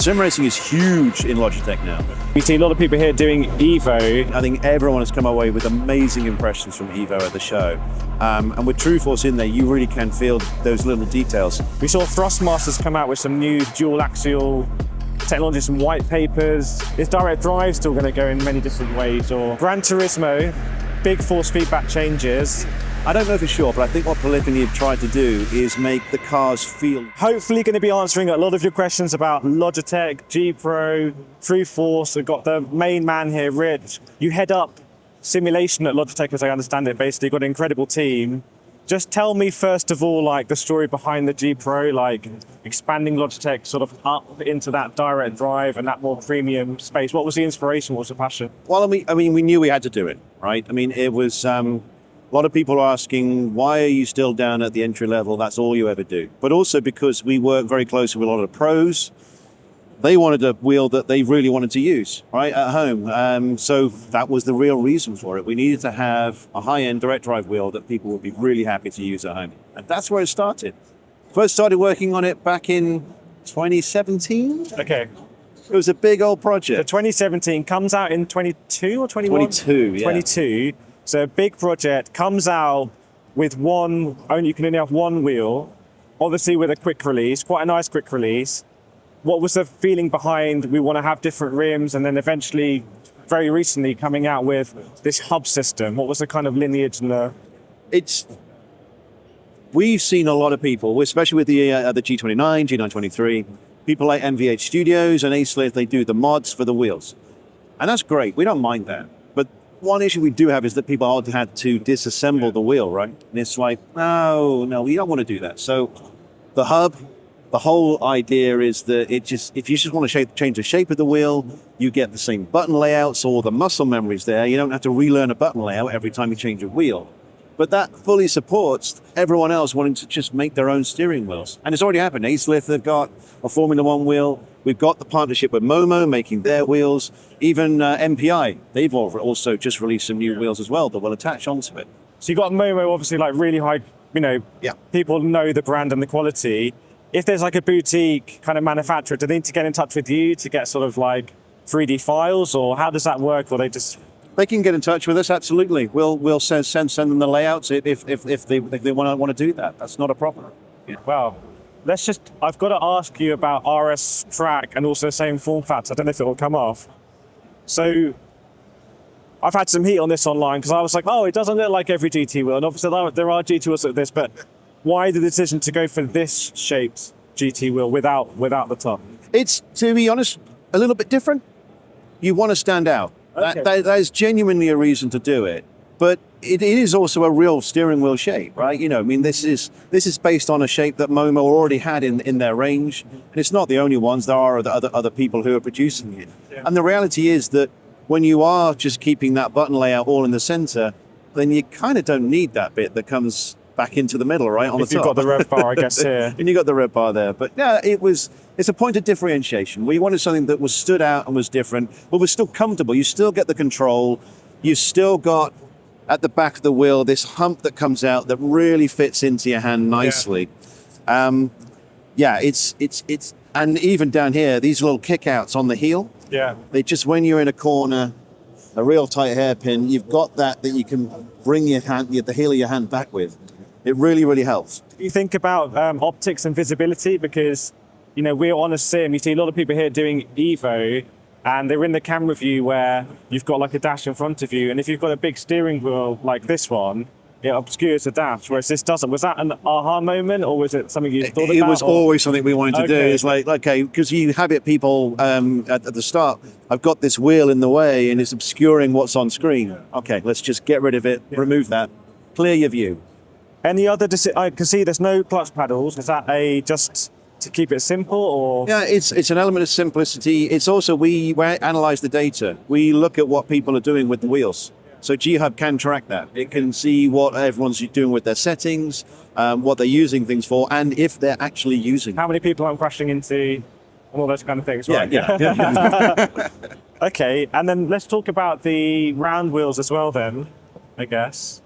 Sim racing is huge in Logitech now. We see a lot of people here doing Evo. I think everyone has come away with amazing impressions from Evo at the show. And with TrueForce in there, you really can feel those little details. We saw Thrustmasters come out with some new dual axial technology, some white papers. Is direct drive still going to go in many different ways? Or Gran Turismo, big force feedback changes. I don't know for sure, but I think what Polyphony have tried to do is make the cars feel... Hopefully going to be answering a lot of your questions about Logitech, G Pro, TrueForce. We've got the main man here, Rich. You head up simulation at Logitech, as I understand it, basically. You've got an incredible team. Just tell me, first of all, like the story behind the G Pro, like expanding Logitech sort of up into that direct drive and that more premium space. What was the inspiration? What was the passion? Well, I mean, we knew we had to do it, right? I mean, it was... A lot of people are asking, why are you still down at the entry level? That's all you ever do. But also because we work very closely with a lot of pros. They wanted a wheel that they really wanted to use, right, at home. So that was the real reason for it. We needed to have a high-end direct drive wheel that people would be really happy to use at home. And that's where it started. First started working on it back in 2017. Okay. It was a big old project. So 2017 comes out in 22 or 21? 22, yeah. 22. So a big project comes out with you can only have one wheel, obviously with a quick release, quite a nice quick release. What was the feeling behind we want to have different rims and then eventually, very recently, coming out with this hub system? What was the kind of lineage and the... We've seen a lot of people, especially with the G29, G923, people like MVH Studios and A-Slith, they do the mods for the wheels. And that's great, we don't mind that. But one issue we do have is that people all had to disassemble the wheel, right? And it's like, no, we don't want to do that. So the hub, the whole idea is that if you just want to change the shape of the wheel, you get the same button layouts, all the muscle memories there. You don't have to relearn a button layout every time you change a wheel. But that fully supports everyone else wanting to just make their own steering wheels. And it's already happened. A-Slith have got a Formula One wheel. We've got the partnership with Momo making their wheels. Even MPI, they've also just released some new wheels as well that will attach onto it. So you've got Momo, obviously, like really high, people know the brand and the quality. If there's like a boutique kind of manufacturer, do they need to get in touch with you to get sort of like 3D files, or how does that work? Or they just... They can get in touch with us, absolutely. We'll send them the layouts if they want to do that. That's not a problem. Yeah. Well, I've got to ask you about RS track and also same form factor. I don't know if it will come off. So I've had some heat on this online because I was like, it doesn't look like every GT wheel. And obviously there are GT wheels like this, but why the decision to go for this shaped GT wheel without the top? It's, to be honest, a little bit different. You want to stand out. Okay. That is genuinely a reason to do it. But it is also a real steering wheel shape, right? I mean, this is based on a shape that Momo already had in their range. And it's not the only ones. There are other people who are producing it. Yeah. And the reality is that when you are just keeping that button layout all in the center, then you kind of don't need that bit that comes back into the middle, right? On the top. You've got the rev bar, I guess, here. And you got the rev bar there. But yeah, it's a point of differentiation. We wanted something that was stood out and was different, but was still comfortable. You still get the control. You still got, at the back of the wheel, this hump that comes out that really fits into your hand nicely. Yeah. It's and even down here, these little kickouts on the heel. Yeah. They just, when you're in a corner, a real tight hairpin, you've got that you can bring the heel of your hand back with. It really, really helps. You think about optics and visibility, because we're on a sim. You see a lot of people here doing Evo, and they're in the camera view where you've got like a dash in front of you, and if you've got a big steering wheel like this one, it obscures the dash, whereas this doesn't. Was that an aha moment, or was it something you thought about? It was always something we wanted to do. It's like, okay, because you have it, people at the start, I've got this wheel in the way and it's obscuring what's on screen. Okay, let's just get rid of it, remove that, clear your view. Any other, I can see there's no clutch paddles. Is that just to keep it simple, or? Yeah, it's an element of simplicity. It's also, we analyze the data. We look at what people are doing with the wheels. So G-Hub can track that. It can see what everyone's doing with their settings, what they're using things for, and if they're actually using. How many people I'm crashing into, and all those kind of things, right? Yeah. Okay, and then let's talk about the round wheels as well then, I guess.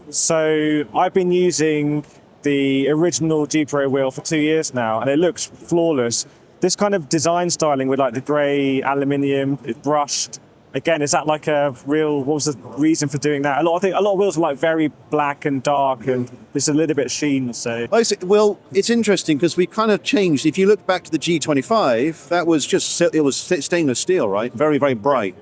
So I've been using the original G Pro wheel for 2 years now, and it looks flawless. This kind of design styling with like the grey aluminium, it's brushed. Again, is that like a real? What was the reason for doing that? I think a lot of wheels are like very black and dark, and there's a little bit sheen. So Well, it's interesting because we kind of changed. If you look back to the G25, that was it was stainless steel, right? Very, very bright.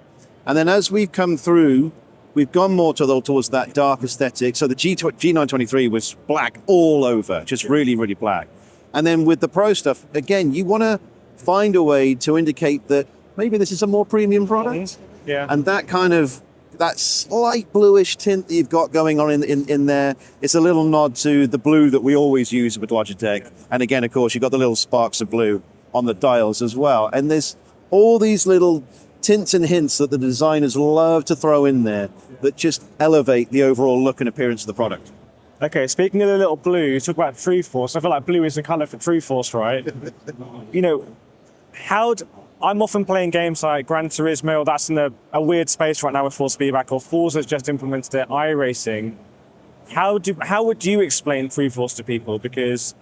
And then as we've come through, we've gone more towards that dark aesthetic. So the G923 was black all over, just really, really black. And then with the Pro stuff, again, you want to find a way to indicate that maybe this is a more premium product. Yeah. And that slight bluish tint that you've got going on in there, it's a little nod to the blue that we always use with Logitech. And again, of course, you've got the little sparks of blue on the dials as well. And there's all these little tints and hints that the designers love to throw in there that just elevate the overall look and appearance of the product. Okay, speaking of the little blue, you talk about True Force. I feel like blue is the colour for True Force, right? You know, I'm often playing games like Gran Turismo, that's in a weird space right now with force feedback, or Forza's just implemented it, iRacing. How would you explain True Force to people? Because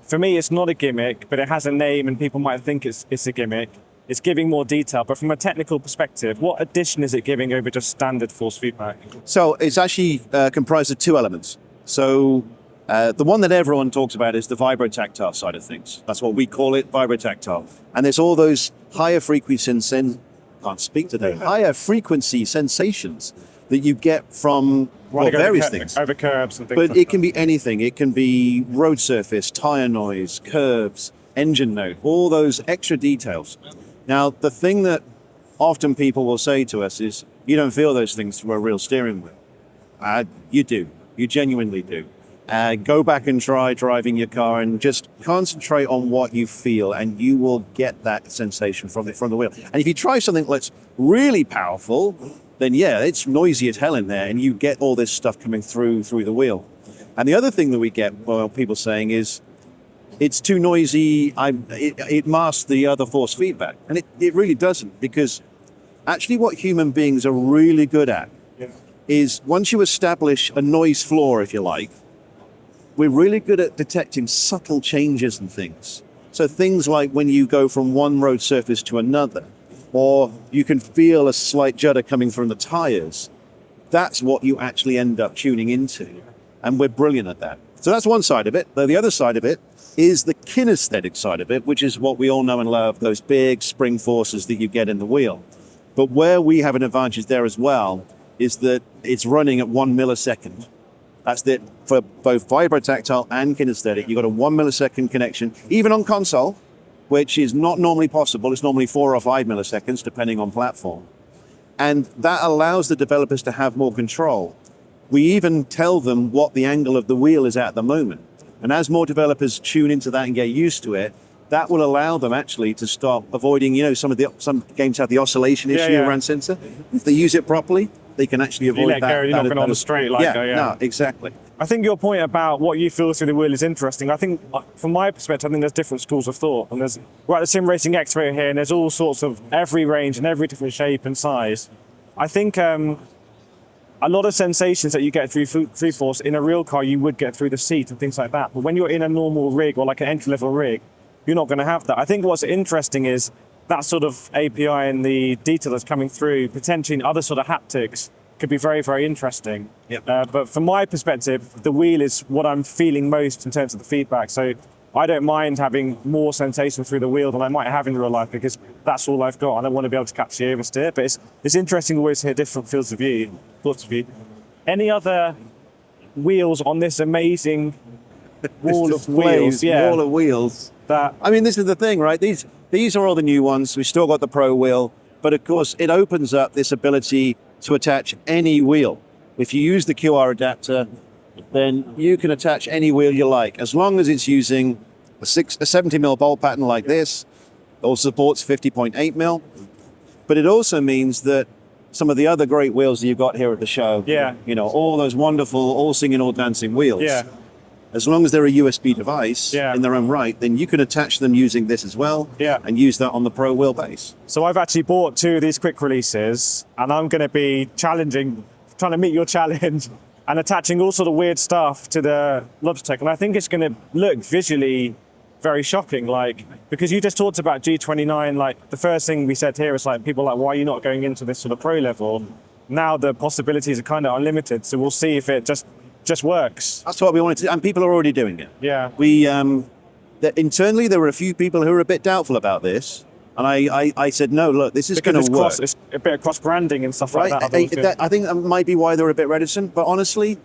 for me, it's not a gimmick, but it has a name and people might think it's a gimmick. It's giving more detail, but from a technical perspective, what addition is it giving over just standard force feedback? So it's actually comprised of two elements. So the one that everyone talks about is the vibrotactile side of things. That's what we call it, vibrotactile. And there's all those higher frequency higher frequency sensations that you get from various things. Over curbs and things. But like it can be anything. It can be road surface, tire noise, curbs, engine note, all those extra details. Now, the thing that often people will say to us is, you don't feel those things through a real steering wheel. You do. You genuinely do. Go back and try driving your car and just concentrate on what you feel, and you will get that sensation from the wheel. And if you try something that's really powerful, then yeah, it's noisy as hell in there, and you get all this stuff coming through the wheel. And the other thing that we get, people saying is, it's too noisy, it masks the other force feedback. And it really doesn't, because actually what human beings are really good at is once you establish a noise floor, if you like, we're really good at detecting subtle changes and things. So things like when you go from one road surface to another, or you can feel a slight judder coming from the tires, that's what you actually end up tuning into. And we're brilliant at that. So that's one side of it. The other side of it is the kinesthetic side of it, which is what we all know and love, those big spring forces that you get in the wheel. But where we have an advantage there as well is that it's running at 1 millisecond. That's it for both vibrotactile and kinesthetic. You've got a 1 millisecond connection, even on console, which is not normally possible. It's normally 4 or 5 milliseconds, depending on platform. And that allows the developers to have more control. We even tell them what the angle of the wheel is at the moment. And as more developers tune into that and get used to it, that will allow them actually to start avoiding, some games have the oscillation issue around sensor. If they use it properly, they can actually avoid that. You're not going on the straight like no, exactly. I think your point about what you feel through the wheel is interesting. I think, from my perspective, I think there's different schools of thought. And we're at the Sim Racing Expo here, and there's all sorts of every range and every different shape and size. I think a lot of sensations that you get through Force in a real car, you would get through the seat and things like that. But when you're in a normal rig or like an entry-level rig, you're not going to have that. I think what's interesting is that sort of API and the detail that's coming through, potentially in other sort of haptics, could be very, very interesting. Yep. But from my perspective, the wheel is what I'm feeling most in terms of the feedback. So I don't mind having more sensation through the wheel than I might have in real life, because that's all I've got. I don't want to be able to catch the oversteer. But it's interesting to always hear different thoughts of view. Any other wheels on this amazing wall of wheels? Wall of wheels. This is the thing, right? These are all the new ones. We've still got the Pro wheel, but of course it opens up this ability to attach any wheel. If you use the QR adapter, then you can attach any wheel you like, as long as it's using a 70mm bolt pattern like this, or supports 50.8 mil. But it also means that some of the other great wheels that you've got here at the show, all those wonderful, all singing, all dancing wheels, as long as they're a USB device in their own right, then you can attach them using this as well, and use that on the Pro wheel base. So I've actually bought 2 of these quick releases, and I'm going to be trying to meet your challenge and attaching all sort of weird stuff to the Logitech. And I think it's going to look visually very shocking, like, because you just talked about G29, like the first thing we said here is like, people are like, why are you not going into this sort of pro level? Now the possibilities are kind of unlimited, so we'll see if it just works. That's what we wanted to, and people are already doing it. Yeah. We, internally, there were a few people who were a bit doubtful about this. And I said, no, look, this is going to work. It's a bit of cross-branding and stuff like that. I think that might be why they're a bit reticent. But honestly,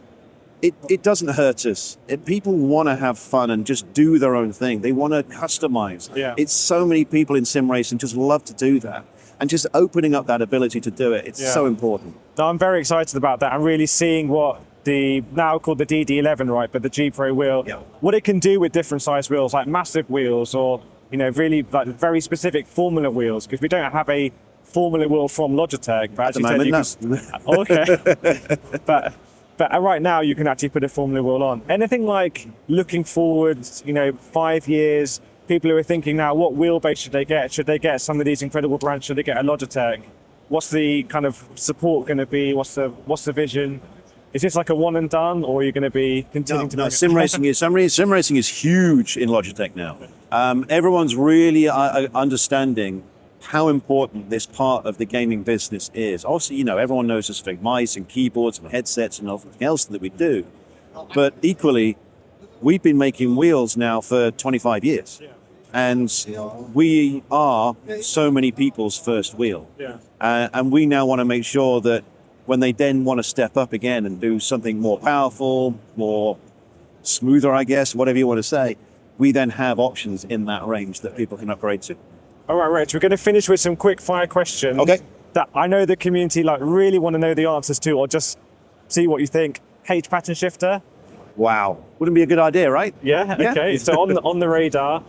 it doesn't hurt us. People want to have fun and just do their own thing. They want to customize. Yeah. It's so many people in sim racing just love to do that. And just opening up that ability to do it, it's so important. No, I'm very excited about that. I'm really seeing what the, now called the DD11, right, but the G Pro wheel, what it can do with different size wheels, like massive wheels or, you know, really like very specific Formula wheels, because we don't have a Formula wheel from Logitech. But at the moment, okay. But right now you can actually put a Formula wheel on. Anything like looking forward, you know, 5 years, people who are thinking now, what wheelbase should they get? Should they get some of these incredible brands? Should they get a Logitech? What's the kind of support going to be? What's the vision? Is this like a one and done, or are you going to be continuing to? No, sim racing is huge in Logitech now. Everyone's really understanding how important this part of the gaming business is. Obviously, you know, everyone knows us for mice and keyboards and headsets and everything else that we do. But equally, we've been making wheels now for 25 years. And we are so many people's first wheel. And we now want to make sure that when they then want to step up again and do something more powerful, more smoother, I guess, whatever you want to say, we then have options in that range that people can upgrade to. All right, Rich, we're going to finish with some quick fire questions that I know the community like really want to know the answers to, or just see what you think. H pattern shifter? Wow. Wouldn't be a good idea, right? Yeah. Okay. So on the radar,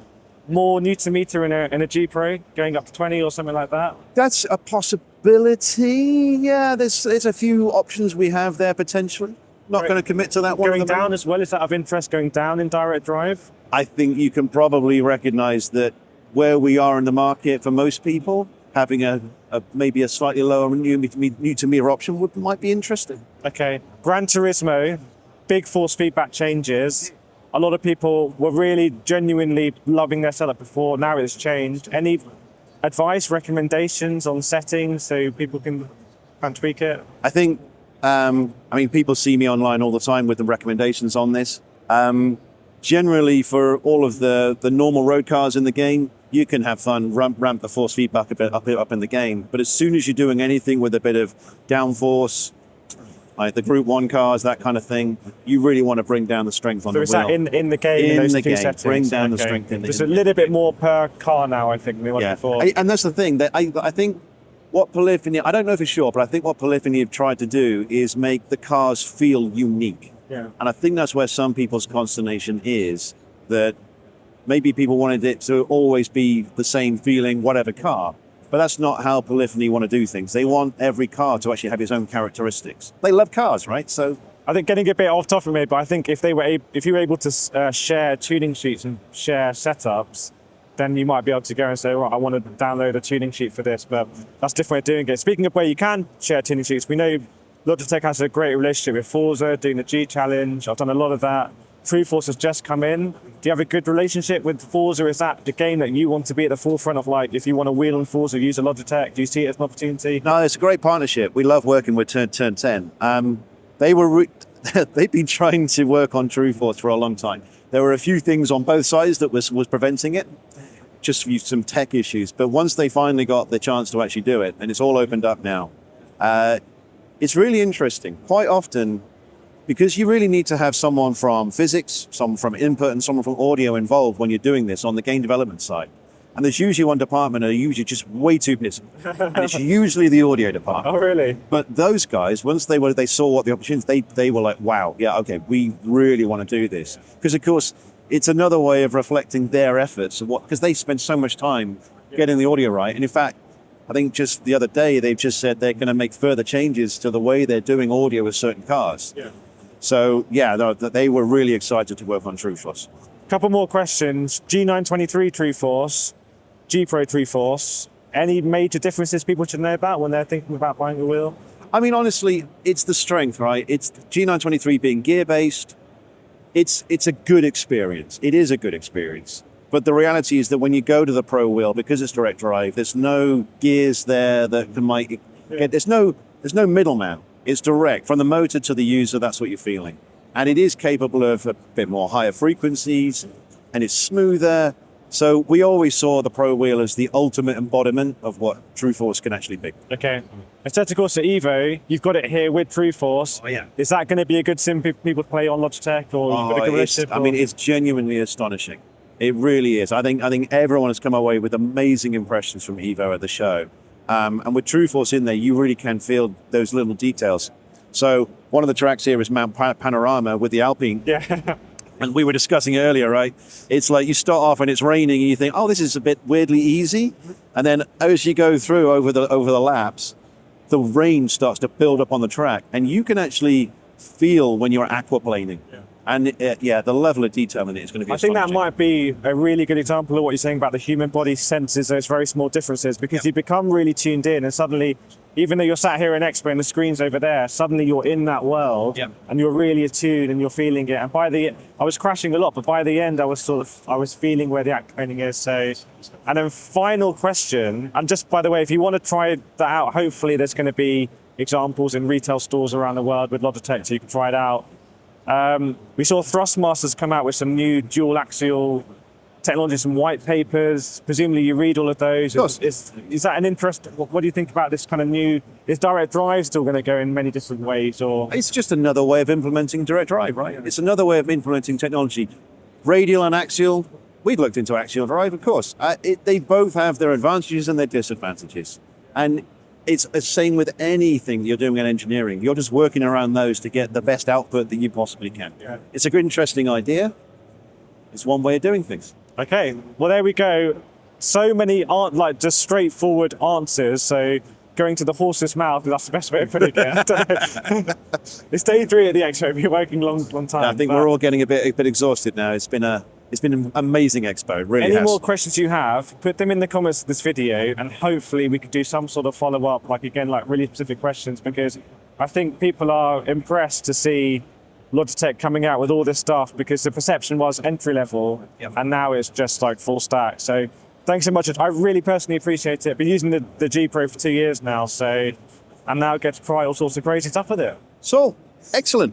more Newton meter in a G Pro, going up to 20 or something like that? That's a possibility. Yeah, there's a few options we have there potentially. Not going to commit to that one. Going down as well, is that of interest, going down in direct drive? I think you can probably recognize that where we are in the market for most people, having a maybe a slightly lower Newton meter option might be interesting. Okay. Gran Turismo, big force feedback changes. A lot of people were really genuinely loving their setup before. Now it's changed. Any advice, recommendations on settings so people can tweak it? I think, people see me online all the time with the recommendations on this. Generally, for all of the normal road cars in the game, you can have fun, ramp the force feedback a bit up in the game. But as soon as you're doing anything with a bit of downforce, like the Group 1 cars, that kind of thing, you really want to bring down the strength on the wheel. So is that in the game, in those two settings? Bring down the strength in the game. There's a little bit more per car now, I think, than what before. And that's the thing, that I think what Polyphony, I don't know for sure, but I think what Polyphony have tried to do is make the cars feel unique. Yeah. And I think that's where some people's consternation is, that maybe people wanted it to always be the same feeling, whatever car. But that's not how Polyphony want to do things. They want every car to actually have its own characteristics. They love cars, right? So I think getting a bit off topic, maybe, but I think if you were able to share tuning sheets and share setups, then you might be able to go and say, right, I want to download a tuning sheet for this. But that's a different way of doing it. Speaking of where you can share tuning sheets, we know Logitech has a great relationship with Forza, doing the G Challenge. I've done a lot of that. True Force has just come in. Do you have a good relationship with Forza? Is that the game that you want to be at the forefront of? Like, if you want to wheel on Forza, use a Logitech, do you see it as an opportunity? No, it's a great partnership. We love working with Turn 10. They've been trying to work on True Force for a long time. There were a few things on both sides that was preventing it, just some tech issues. But once they finally got the chance to actually do it, and it's all opened up now, it's really interesting. Quite often, because you really need to have someone from physics, someone from input, and someone from audio involved when you're doing this on the game development side. And there's usually one department that are usually just way too busy. And it's usually the audio department. Oh, really? But those guys, once they saw what the opportunity, they were like, wow, yeah, okay, we really want to do this. Because, of course, it's another way of reflecting their efforts, because they spend so much time getting the audio right. And in fact, I think just the other day, they've just said they're going to make further changes to the way they're doing audio with certain cars. Yeah. So, yeah, they were really excited to work on True Force. Couple more questions. G923 True Force, G Pro True Force. Any major differences people should know about when they're thinking about buying a wheel? I mean, honestly, it's the strength, right? It's G923 being gear-based. It's a good experience. It is a good experience. But the reality is that when you go to the Pro wheel, because it's direct drive, there's no gears there that might get, there's no middleman. It's direct from the motor to the user. That's what you're feeling. And it is capable of a bit more higher frequencies, and it's smoother. So we always saw the Pro wheel as the ultimate embodiment of what True Force can actually be. Okay. Instead, of course, the Evo, you've got it here with True Force. Oh, yeah. Is that going to be a good sim people play on Logitech, or you've got a good relationship? I mean, it's genuinely astonishing. It really is. I think everyone has come away with amazing impressions from Evo at the show. And with True Force in there, you really can feel those little details. So one of the tracks here is Mount Panorama with the Alpine. Yeah. And we were discussing earlier, right? It's like you start off and it's raining and you think, oh, this is a bit weirdly easy. And then as you go through over the laps, the rain starts to build up on the track. And you can actually feel when you're aquaplaning. Yeah. And the level of detail in it is going to be I think that astonishing. might be a really good example of what you're saying about the human body senses those very small differences, because you become really tuned in, and suddenly, even though you're sat here in Expo and the screen's over there, suddenly you're in that world and you're really attuned and you're feeling it. And I was crashing a lot, but by the end I was feeling where the aquaplaning is. So, and then final question, and just by the way, if you want to try that out, hopefully there's going to be examples in retail stores around the world with Logitech so you can try it out. We saw Thrustmasters come out with some new dual axial technology, some white papers. Presumably you read all of those. Of course. Is that an interest? What do you think about this kind of new, is direct drive still going to go in many different ways, or? It's just another way of implementing direct drive, right? It's another way of implementing technology. Radial and axial, we've looked into axial drive, of course. They both have their advantages and their disadvantages. And it's the same with anything you're doing in engineering. You're just working around those to get the best output that you possibly can. Yeah. It's a good, interesting idea. It's one way of doing things. Okay, well, there we go. So many aren't like just straightforward answers. So going to the horse's mouth, that's the best way of putting it. It's day 3 at the Expo. We've been working long time. I think we're all getting a bit exhausted now. It's been an amazing Expo. It really Any has. more questions you have, put them in the comments of this video, and hopefully we could do some sort of follow-up, like really specific questions, because I think people are impressed to see Logitech coming out with all this stuff, because the perception was entry level, and now it's just like full stack. So thanks so much. I really personally appreciate it. Been using the G Pro for 2 years now, and now get to try all sorts of crazy stuff with it. So, excellent.